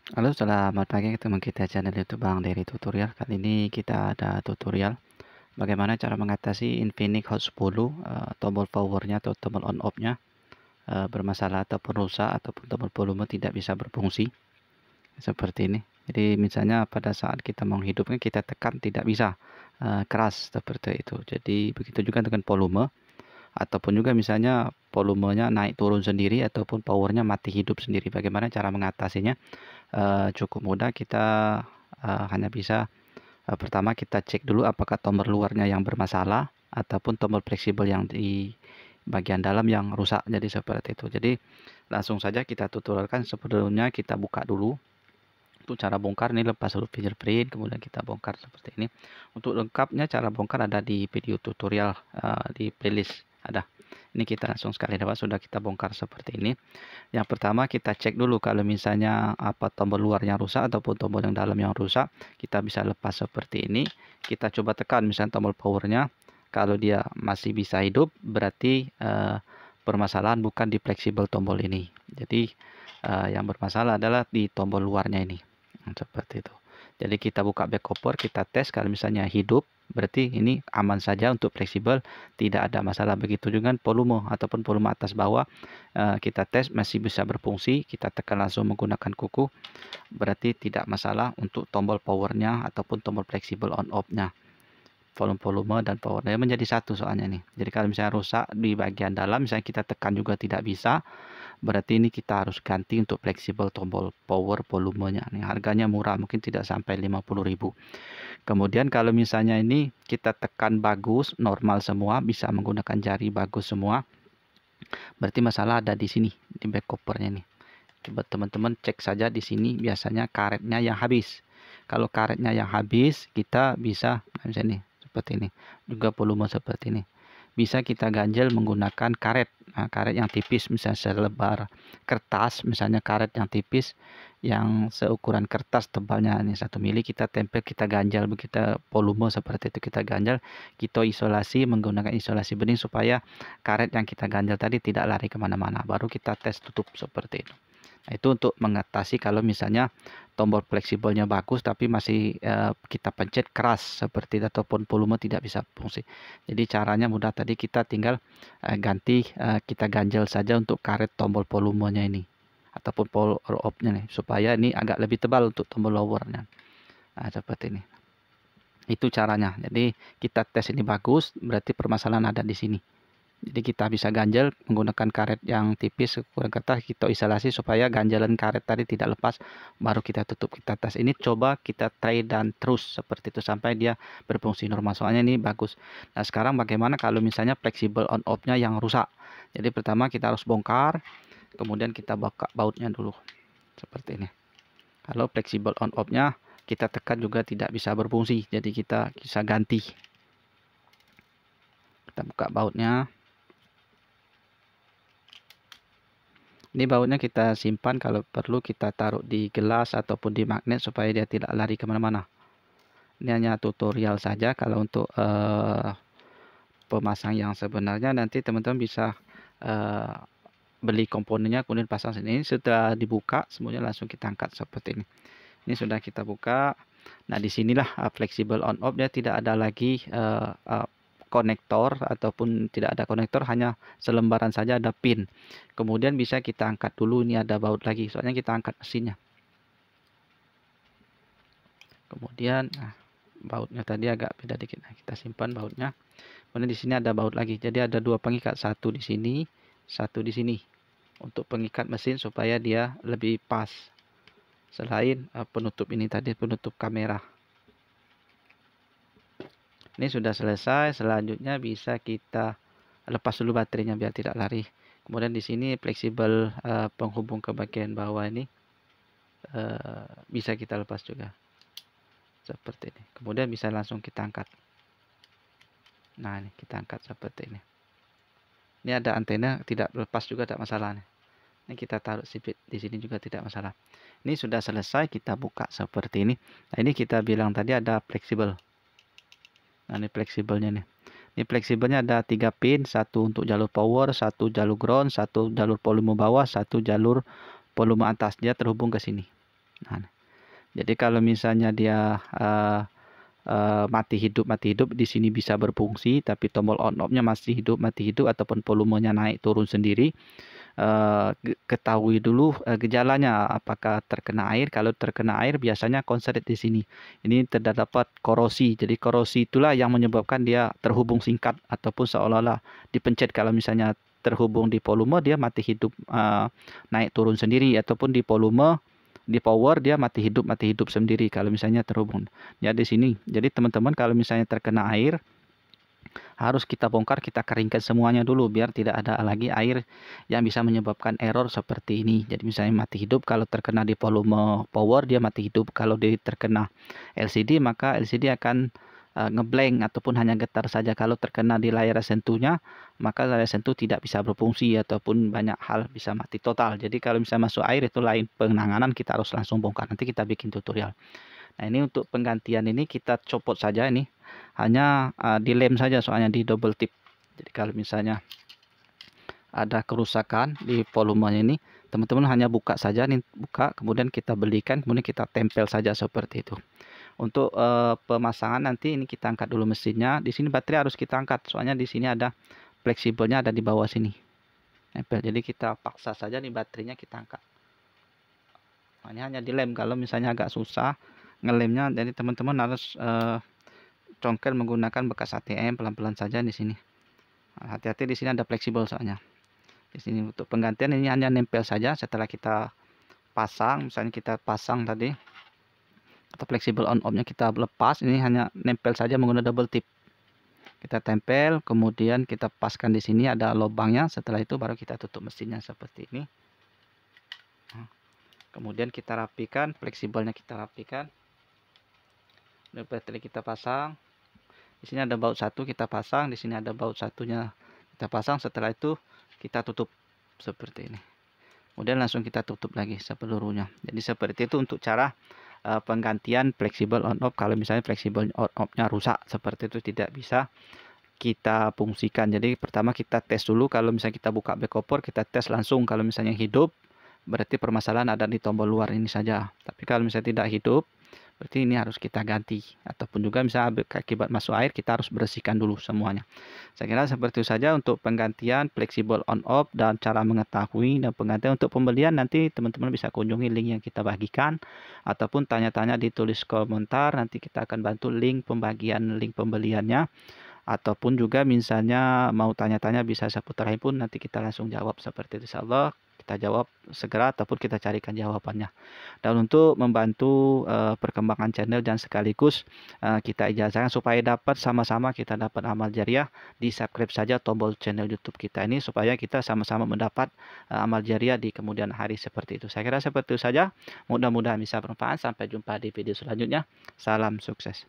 Halo, selamat pagi teman kita channel YouTube Bang Dery Tutorial. Kali ini kita ada tutorial bagaimana cara mengatasi Infinix Hot 10 tombol powernya atau tombol on off-nya bermasalah ataupun rusak ataupun tombol volume tidak bisa berfungsi seperti ini. Jadi misalnya pada saat kita menghidupkan kita tekan tidak bisa keras seperti itu. Jadi begitu juga dengan volume ataupun juga misalnya volumenya naik turun sendiri ataupun powernya mati hidup sendiri. Bagaimana cara mengatasinya? Cukup mudah, kita hanya bisa pertama kita cek dulu apakah tombol luarnya yang bermasalah ataupun tombol fleksibel yang di bagian dalam yang rusak. Jadi seperti itu. Jadi langsung saja kita tutorialkan. Sebelumnya kita buka dulu. Untuk cara bongkar ini lepas dulu fingerprint, kemudian kita bongkar seperti ini. Untuk lengkapnya cara bongkar ada di video tutorial di playlist ada. Ini kita langsung sekali dapat sudah kita bongkar seperti ini. Yang pertama kita cek dulu kalau misalnya apa tombol luarnya rusak ataupun tombol yang dalam yang rusak, kita bisa lepas seperti ini. Kita coba tekan misalnya tombol powernya. Kalau dia masih bisa hidup, berarti permasalahan bukan di fleksibel tombol ini. Jadi yang bermasalah adalah di tombol luarnya ini. Seperti itu. Jadi kita buka back cover, kita tes kalau misalnya hidup, berarti ini aman saja untuk fleksibel, tidak ada masalah. Begitu juga volume ataupun volume atas bawah, kita tes masih bisa berfungsi, kita tekan langsung menggunakan kuku, berarti tidak masalah untuk tombol powernya ataupun tombol fleksibel on off-nya. Volume dan powernya menjadi satu soalnya nih. Jadi kalau misalnya rusak di bagian dalam, misalnya kita tekan juga tidak bisa, berarti ini kita harus ganti untuk fleksibel tombol power volumenya nih. Harganya murah, mungkin tidak sampai 50.000. Kemudian kalau misalnya ini kita tekan bagus, normal semua, bisa menggunakan jari bagus semua, berarti masalah ada di sini, di back covernya nih. Coba teman-teman cek saja di sini, biasanya karetnya yang habis. Kalau karetnya yang habis, kita bisa misalnya nih seperti ini. Juga volume seperti ini. Bisa kita ganjel menggunakan karet. Nah, karet yang tipis misalnya selebar kertas, misalnya karet yang tipis yang seukuran kertas tebalnya ini 1 mili, kita tempel, kita ganjal begitu volume seperti itu, kita ganjal, kita isolasi menggunakan isolasi bening supaya karet yang kita ganjal tadi tidak lari kemana-mana. Baru kita tes tutup seperti itu. Nah, itu untuk mengatasi kalau misalnya tombol fleksibelnya bagus tapi masih kita pencet keras seperti itu ataupun volume tidak bisa fungsi. Jadi caranya mudah, tadi kita tinggal ganti, kita ganjel saja untuk karet tombol volumenya ini ataupun power off-nya nih, supaya ini agak lebih tebal untuk tombol lowernya. Nah, seperti ini. Itu caranya. Jadi kita tes ini bagus, berarti permasalahan ada di sini. Jadi kita bisa ganjel menggunakan karet yang tipis ukuran kertas, kita isolasi supaya ganjalan karet tadi tidak lepas, baru kita tutup, kita tes. Ini coba kita try dan terus seperti itu sampai dia berfungsi normal, soalnya ini bagus. Nah, sekarang bagaimana kalau misalnya fleksibel on off-nya yang rusak? Jadi pertama kita harus bongkar, kemudian kita buka bautnya dulu seperti ini. Kalau fleksibel on off-nya kita tekan juga tidak bisa berfungsi, jadi kita bisa ganti. Kita buka bautnya. Ini bautnya kita simpan, kalau perlu kita taruh di gelas ataupun di magnet supaya dia tidak lari kemana-mana. Ini hanya tutorial saja. Kalau untuk pemasang yang sebenarnya nanti teman-teman bisa beli komponennya kemudian pasang sini. Ini sudah dibuka semuanya, langsung kita angkat seperti ini. Ini sudah kita buka. Nah, disinilah fleksibel on off, dia tidak ada lagi konektor ataupun tidak ada konektor, hanya selembaran saja ada pin. Kemudian bisa kita angkat dulu, ini ada baut lagi soalnya kita angkat mesinnya. Kemudian bautnya tadi agak beda dikit, nah, kita simpan bautnya. Kemudian di sini ada baut lagi, jadi ada dua pengikat, satu di sini, satu di sini, untuk pengikat mesin supaya dia lebih pas. Selain penutup ini tadi, penutup kamera. Ini sudah selesai. Selanjutnya bisa kita lepas dulu baterainya biar tidak lari. Kemudian di sini fleksibel penghubung ke bagian bawah ini bisa kita lepas juga seperti ini. Kemudian bisa langsung kita angkat. Nah, ini kita angkat seperti ini. Ini ada antena, tidak lepas juga tidak masalah nih. Ini kita taruh sipit di sini juga tidak masalah. Ini sudah selesai, kita buka seperti ini. Nah, ini kita bilang tadi ada fleksibel. Nah, ini fleksibelnya nih. Ini fleksibelnya ada 3 pin, satu untuk jalur power, satu jalur ground, satu jalur volume bawah, satu jalur volume atas. Dia terhubung ke sini. Nah, jadi kalau misalnya dia mati hidup di sini bisa berfungsi, tapi tombol on off-nya masih hidup mati hidup ataupun volumenya naik turun sendiri. Ketahui dulu gejalanya, apakah terkena air. Kalau terkena air biasanya konslet di sini. Ini terdapat korosi. Jadi korosi itulah yang menyebabkan dia terhubung singkat ataupun seolah-olah dipencet. Kalau misalnya terhubung di volume dia mati hidup naik turun sendiri, ataupun di volume di power dia mati hidup sendiri kalau misalnya terhubung. Ya di sini. Jadi teman-teman kalau misalnya terkena air harus kita bongkar, kita keringkan semuanya dulu biar tidak ada lagi air yang bisa menyebabkan error seperti ini. Jadi misalnya mati hidup kalau terkena di volume power dia mati hidup. Kalau dia terkena LCD maka LCD akan ngeblank ataupun hanya getar saja. Kalau terkena di layar sentuhnya maka layar sentuh tidak bisa berfungsi ataupun banyak hal bisa mati total. Jadi kalau misalnya masuk air itu lain penanganan, kita harus langsung bongkar. Nanti kita bikin tutorial. Nah, ini untuk penggantian ini kita copot saja ini. Hanya dilem saja soalnya di double tip. Jadi kalau misalnya ada kerusakan di volumenya ini, teman-teman hanya buka saja nih, buka kemudian kita belikan, kemudian kita tempel saja seperti itu. Untuk pemasangan nanti ini kita angkat dulu mesinnya. Di sini baterai harus kita angkat soalnya di sini ada fleksibelnya, ada di bawah sini. Nempel. Jadi kita paksa saja nih baterainya kita angkat. Nah, ini hanya dilem. Kalau misalnya agak susah ngelemnya, jadi teman-teman harus congkel menggunakan bekas ATM pelan-pelan saja di sini. Hati-hati di sini ada fleksibel soalnya. Di sini untuk penggantian ini hanya nempel saja setelah kita pasang, misalnya kita pasang tadi atau fleksibel on off-nya kita lepas, ini hanya nempel saja menggunakan double tip. Kita tempel, kemudian kita paskan di sini ada lubangnya, setelah itu baru kita tutup mesinnya seperti ini. Kemudian kita rapikan, fleksibelnya kita rapikan. Baterai kita pasang. Di sini ada baut satu kita pasang, di sini ada baut satunya kita pasang. Setelah itu kita tutup seperti ini. Kemudian langsung kita tutup lagi seluruhnya. Jadi seperti itu untuk cara penggantian fleksibel on off. Kalau misalnya fleksibel on off-nya rusak seperti itu tidak bisa kita fungsikan. Jadi pertama kita tes dulu. Kalau misalnya kita buka back cover, kita tes langsung. Kalau misalnya hidup, berarti permasalahan ada di tombol luar ini saja. Tapi kalau misalnya tidak hidup, berarti ini harus kita ganti. Ataupun juga misalnya akibat masuk air, kita harus bersihkan dulu semuanya. Saya kira seperti itu saja untuk penggantian fleksibel on off dan cara mengetahui. Dan penggantian untuk pembelian nanti teman-teman bisa kunjungi link yang kita bagikan, ataupun tanya-tanya di tulis komentar, nanti kita akan bantu link pembagian link pembeliannya. Ataupun juga misalnya mau tanya-tanya bisa seputar handphone, nanti kita langsung jawab seperti itu. Insyaallah kita jawab segera ataupun kita carikan jawabannya. Dan untuk membantu perkembangan channel dan sekaligus kita ijazahkan supaya dapat sama-sama kita dapat amal jariah, di subscribe saja tombol channel YouTube kita ini supaya kita sama-sama mendapat amal jariah di kemudian hari seperti itu. Saya kira seperti itu saja. Mudah-mudahan bisa bermanfaat. Sampai jumpa di video selanjutnya. Salam sukses.